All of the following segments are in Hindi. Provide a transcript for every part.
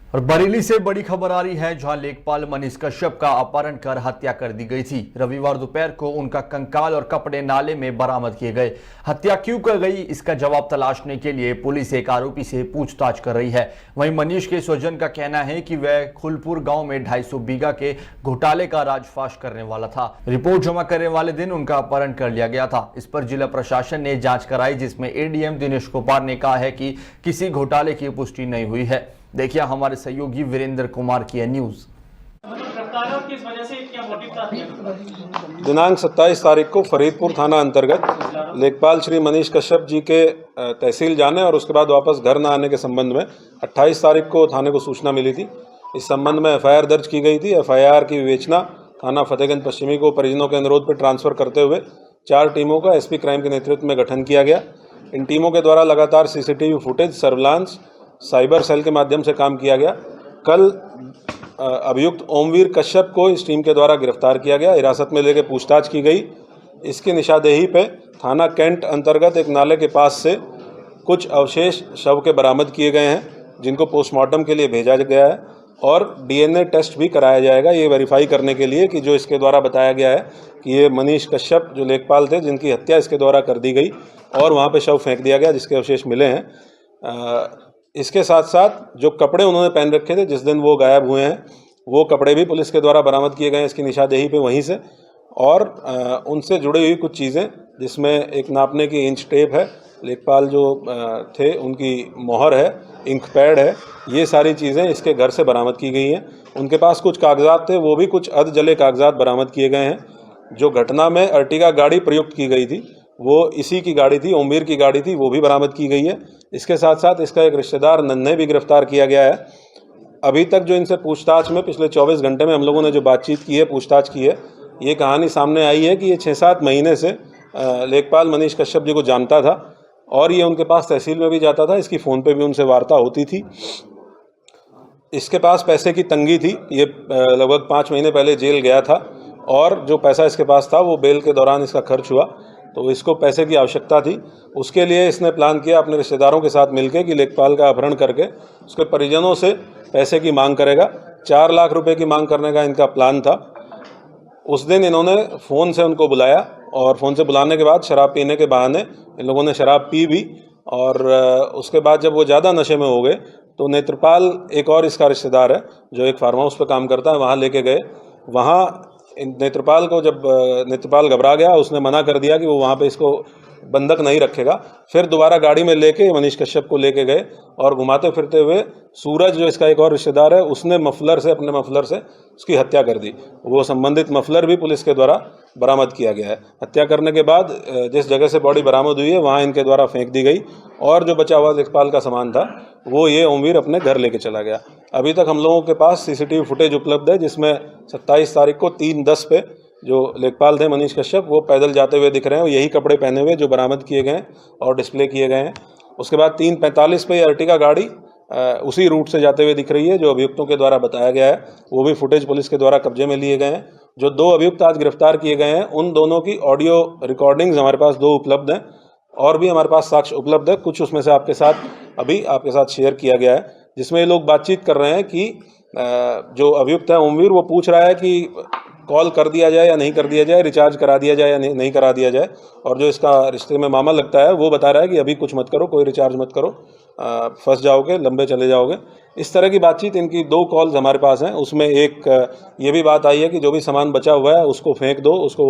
और बरेली से बड़ी खबर आ रही है, जहां लेखपाल मनीष कश्यप का अपहरण कर हत्या कर दी गई थी। रविवार दोपहर को उनका कंकाल और कपड़े नाले में बरामद किए गए। हत्या क्यों कर गई, इसका जवाब तलाशने के लिए पुलिस एक आरोपी से पूछताछ कर रही है। वहीं मनीष के स्वजन का कहना है कि वह खुलपुर गांव में 250 बीघा के घोटाले का राजफाश करने वाला था। रिपोर्ट जमा करने वाले दिन उनका अपहरण कर लिया गया था। इस पर जिला प्रशासन ने जाँच कराई, जिसमें एडीएम दिनेश कुमार ने कहा है कि किसी घोटाले की पुष्टि नहीं हुई है। देखिए हमारे सहयोगी वीरेंद्र कुमार की न्यूज। दिनांक 27 तारीख को फरीदपुर थाना अंतर्गत लेखपाल श्री मनीष कश्यप जी के तहसील जाने और उसके बाद वापस घर न आने के संबंध में 28 तारीख को थाने को सूचना मिली थी। इस संबंध में एफआईआर दर्ज की गई थी। एफआईआर की विवेचना थाना फतेहगंज पश्चिमी को परिजनों के अनुरोध पर ट्रांसफर करते हुए 4 टीमों का एसपी क्राइम के नेतृत्व में गठन किया गया। इन टीमों के द्वारा लगातार CCTV footage, surveillance, cyber cell के माध्यम से काम किया गया। कल अभियुक्त ओमवीर कश्यप को इस टीम के द्वारा गिरफ्तार किया गया, हिरासत में लेकर पूछताछ की गई। इसकी निशानदेही पे थाना कैंट अंतर्गत एक नाले के पास से कुछ अवशेष शव के बरामद किए गए हैं, जिनको पोस्टमार्टम के लिए भेजा गया है और डीएनए टेस्ट भी कराया जाएगा, ये वेरीफाई करने के लिए कि जो इसके द्वारा बताया गया है कि ये मनीष कश्यप जो लेखपाल थे, जिनकी हत्या इसके द्वारा कर दी गई और वहाँ पे शव फेंक दिया गया, जिसके अवशेष मिले हैं। इसके साथ साथ जो कपड़े उन्होंने पहन रखे थे जिस दिन वो गायब हुए हैं, वो कपड़े भी पुलिस के द्वारा बरामद किए गए हैं इसकी निशानदेही पे वहीं से। और उनसे जुड़ी हुई कुछ चीज़ें, जिसमें एक नापने की इंच टेप है, लेखपाल जो थे उनकी मोहर है, इंक पैड है, ये सारी चीज़ें इसके घर से बरामद की गई हैं। उनके पास कुछ कागजात थे, वो भी कुछ अर्ध जले कागजात बरामद किए गए हैं। जो घटना में अर्टिगा गाड़ी प्रयुक्त की गई थी वो इसी की गाड़ी थी, ओमवीर की गाड़ी थी, वो भी बरामद की गई है। इसके साथ साथ इसका एक रिश्तेदार नन्हे भी गिरफ्तार किया गया है। अभी तक जो इनसे पूछताछ में पिछले 24 घंटे में हम लोगों ने जो बातचीत की है, पूछताछ की है, ये कहानी सामने आई है कि ये 6-7 महीने से लेखपाल मनीष कश्यप जी को जानता था और ये उनके पास तहसील में भी जाता था। इसकी फ़ोन पे भी उनसे वार्ता होती थी। इसके पास पैसे की तंगी थी, ये लगभग 5 महीने पहले जेल गया था और जो पैसा इसके पास था वो बेल के दौरान इसका खर्च हुआ, तो इसको पैसे की आवश्यकता थी। उसके लिए इसने प्लान किया अपने रिश्तेदारों के साथ मिलकर कि लेखपाल का अपहरण करके उसके परिजनों से पैसे की मांग करेगा। 4 लाख रुपए की मांग करने का इनका प्लान था। उस दिन इन्होंने फ़ोन से उनको बुलाया और फ़ोन से बुलाने के बाद शराब पीने के बहाने इन लोगों ने शराब पी भी और उसके बाद जब वो ज़्यादा नशे में हो गए तो नेत्रपाल, एक और इसका रिश्तेदार है जो एक फार्म हाउस पर काम करता है, वहाँ लेके गए। वहाँ नेत्रपाल को जब नेत्रपाल घबरा गया, उसने मना कर दिया कि वो वहाँ पे इसको बंधक नहीं रखेगा। फिर दोबारा गाड़ी में लेके मनीष कश्यप को लेके गए और घुमाते फिरते हुए सूरज, जो इसका एक और रिश्तेदार है, उसने अपने मफलर से उसकी हत्या कर दी। वो संबंधित मफलर भी पुलिस के द्वारा बरामद किया गया है। हत्या करने के बाद जिस जगह से बॉडी बरामद हुई है वहाँ इनके द्वारा फेंक दी गई और जो बचा हुआ लेखपाल का सामान था वो ये ओमवीर अपने घर लेके चला गया। अभी तक हम लोगों के पास सीसीटीवी फुटेज उपलब्ध है, जिसमें 27 तारीख को 3:10 पे जो लेखपाल थे मनीष कश्यप, वो पैदल जाते हुए दिख रहे हैं, वो यही कपड़े पहने हुए जो बरामद किए गए हैं और डिस्प्ले किए गए हैं। उसके बाद 3:45 पे अर्टिगा गाड़ी उसी रूट से जाते हुए दिख रही है जो अभियुक्तों के द्वारा बताया गया है। वो भी फुटेज पुलिस के द्वारा कब्जे में लिए गए हैं। जो 2 अभियुक्त आज गिरफ्तार किए गए हैं, उन दोनों की ऑडियो रिकॉर्डिंग्स हमारे पास 2 उपलब्ध हैं और भी हमारे पास साक्ष्य उपलब्ध है। कुछ उसमें से आपके साथ शेयर किया गया है, जिसमें ये लोग बातचीत कर रहे हैं कि जो अभियुक्त है ओमवीर, वो पूछ रहा है कि कॉल कर दिया जाए या नहीं कर दिया जाए, रिचार्ज करा दिया जाए या नहीं करा दिया जाए। और जो इसका रिश्ते में मामा लगता है वो बता रहा है कि अभी कुछ मत करो, कोई रिचार्ज मत करो, फंस जाओगे, लंबे चले जाओगे। इस तरह की बातचीत, इनकी 2 कॉल्स हमारे पास हैं। उसमें एक ये भी बात आई है कि जो भी सामान बचा हुआ है उसको फेंक दो, उसको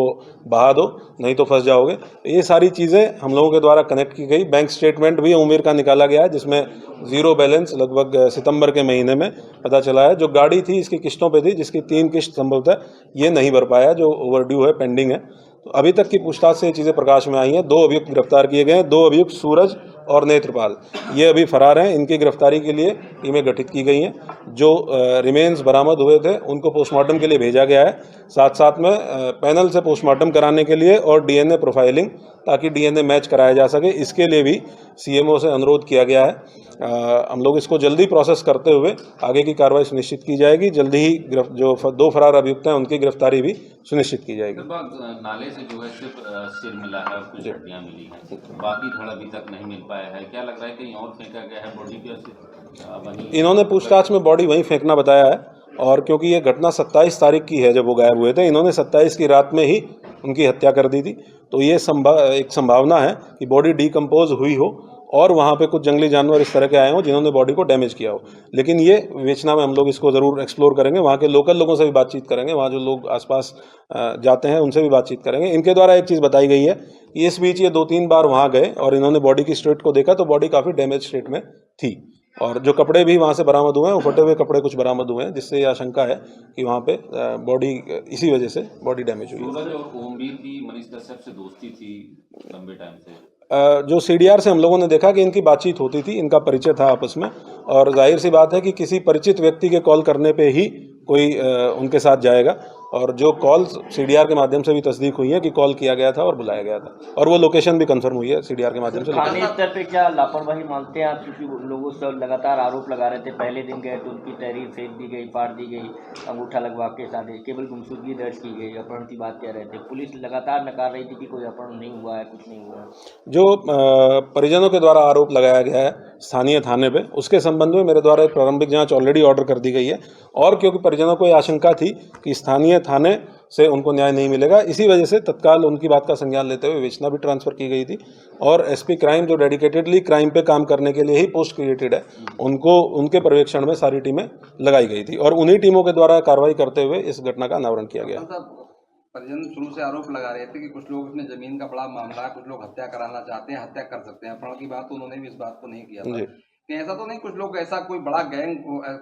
बहा दो, नहीं तो फंस जाओगे। ये सारी चीज़ें हम लोगों के द्वारा कनेक्ट की गई। बैंक स्टेटमेंट भी उम्मीर का निकाला गया है, जिसमें 0 बैलेंस लगभग सितंबर के महीने में पता चला है। जो गाड़ी थी इसकी किस्तों पे थी, जिसकी 3 किस्त संभवतः ये नहीं भर पाया, जो ओवरड्यू है, पेंडिंग है। तो अभी तक की पूछताछ से ये चीज़ें प्रकाश में आई हैं। 2 अभियुक्त गिरफ्तार किए गए हैं। 2 अभियुक्त सूरज और नेत्रपाल, ये अभी फरार हैं। इनकी गिरफ्तारी के लिए टीमें गठित की गई हैं। जो रिमेन्स बरामद हुए थे उनको पोस्टमार्टम के लिए भेजा गया है। साथ साथ में पैनल से पोस्टमार्टम कराने के लिए और डीएनए प्रोफाइलिंग, ताकि डीएनए मैच कराया जा सके, इसके लिए भी सीएमओ से अनुरोध किया गया है। हम लोग इसको जल्दी प्रोसेस करते हुए आगे की कार्रवाई सुनिश्चित की जाएगी। जल्दी ही जो 2 फरार अभियुक्त हैं उनकी गिरफ्तारी भी सुनिश्चित की जाएगी। नाले से जो है सिर्फ सिर मिला है, कुछ हड्डियां मिली हैं, बाकी धड़ अभी तक नहीं मिल पाया। आया है, क्या लग रहा है कहीं और फेंका गया है बॉडी की? इन्होंने पूछताछ में बॉडी वहीं फेंकना बताया है, और क्योंकि ये घटना 27 तारीख की है जब वो गायब हुए थे, इन्होंने 27 की रात में ही उनकी हत्या कर दी थी। तो ये एक संभावना है कि बॉडी डिकम्पोज हुई हो और वहाँ पे कुछ जंगली जानवर इस तरह के आए हों जिन्होंने बॉडी को डैमेज किया हो। लेकिन ये विवेचना में हम लोग इसको ज़रूर एक्सप्लोर करेंगे, वहाँ के लोकल लोगों से भी बातचीत करेंगे, वहाँ जो लोग आसपास जाते हैं उनसे भी बातचीत करेंगे। इनके द्वारा एक चीज़ बताई गई है कि इस बीच ये 2-3 बार वहाँ गए और इन्होंने बॉडी की स्टेट को देखा तो बॉडी काफ़ी डैमेज स्टेट में थी, और जो कपड़े भी वहाँ से बरामद हुए हैं वो फटे हुए कपड़े कुछ बरामद हुए हैं, जिससे ये आशंका है कि वहाँ पे बॉडी इसी वजह से बॉडी डैमेज हुई है। सूरज और ओमवीर की मनीष कश्यप से दोस्ती थी लंबे टाइम से। जो सीडीआर से हम लोगों ने देखा कि इनकी बातचीत होती थी, इनका परिचय था आपस में, और जाहिर सी बात है कि किसी परिचित व्यक्ति के कॉल करने पे ही कोई उनके साथ जाएगा, और जो कॉल सीडीआर के माध्यम से भी तस्दीक हुई है कि कॉल किया गया था और बुलाया गया था, और वो लोकेशन भी कंफर्म हुई है सीडीआर के माध्यम से। थाने स्तर पे क्या लापरवाही मानते हैं आप? क्योंकि लोगों से लगातार आरोप लगा रहे थे, पहले दिन गए तो उनकी तहरीर फेंक दी गई, फाड़ दी गई, अंगूठा लगवा के साथ केवल गुमशुदगी दर्ज की गई, अपहरण की बात कह रहे थे, पुलिस लगातार नकार रही थी कि कोई अपहरण नहीं हुआ है, कुछ नहीं हुआ है। जो परिजनों के द्वारा आरोप लगाया गया है स्थानीय थाने पे, उसके संबंध में मेरे द्वारा एक प्रारंभिक जांच ऑलरेडी ऑर्डर कर दी गई है, और क्योंकि परिजनों को ये आशंका थी कि स्थानीय थाने से उनको न्याय नहीं मिलेगा, इसी वजह से तत्काल उनकी बात का संज्ञान लेते हुए विवेचना भी ट्रांसफर की गई थी, और एसपी क्राइम जो डेडिकेटेडली क्राइम पे काम करने के लिए ही पोस्ट क्रिएटेड है, उनको उनके पर्यवेक्षण में सारी टीमें लगाई गई थी, और उन्हीं टीमों के द्वारा कार्रवाई करते हुए इस घटना का अनावरण किया गया। परिजन शुरू से आरोप लगा रहे थे कि कुछ लोग अपने जमीन का बड़ा मामला है, कुछ लोग हत्या कराना चाहते हैं, हत्या कर सकते हैं, अपहरण की बात उन्होंने भी इस बात को नहीं किया था कि ऐसा तो नहीं कुछ लोग ऐसा कोई बड़ा गैंग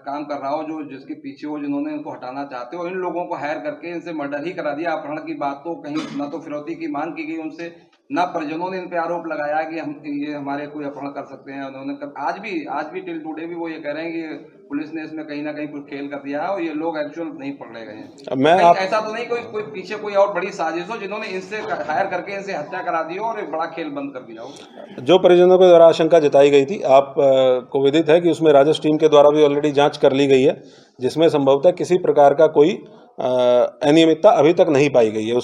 काम कर रहा हो जो जिसके पीछे हो, जिन्होंने इनको हटाना चाहते हो, इन लोगों को हायर करके इनसे मर्डर ही करा दिया। अपहरण की बात तो कहीं ना तो फिरौती की मांग की गई उनसे, ना परिजनों ने इन पे आरोप लगाया कि हम ये हमारे कोई अपहरण कर सकते हैं। उन्होंने आज भी टिल टुडे भी वो ये कह रहे हैं कि पुलिस ने इसमें कहीं ना कहीं कुछ खेल कर दिया है और ये लोग एक्चुअल नहीं पकड़े गए हैं। ऐसा तो नहीं कोई पीछे कोई और बड़ी साजिश हो जिन्होंने इनसे हायर करके इनसे हत्या करा दी हो और एक बड़ा खेल बंद कर दिया हो। जो परिजनों के द्वारा आशंका जताई गई थी, आप को विदित है कि उसमें राजस्व टीम के द्वारा भी ऑलरेडी जांच कर ली गई है, जिसमें संभवतः किसी प्रकार का कोई अनियमितता अभी तक नहीं पाई गई है।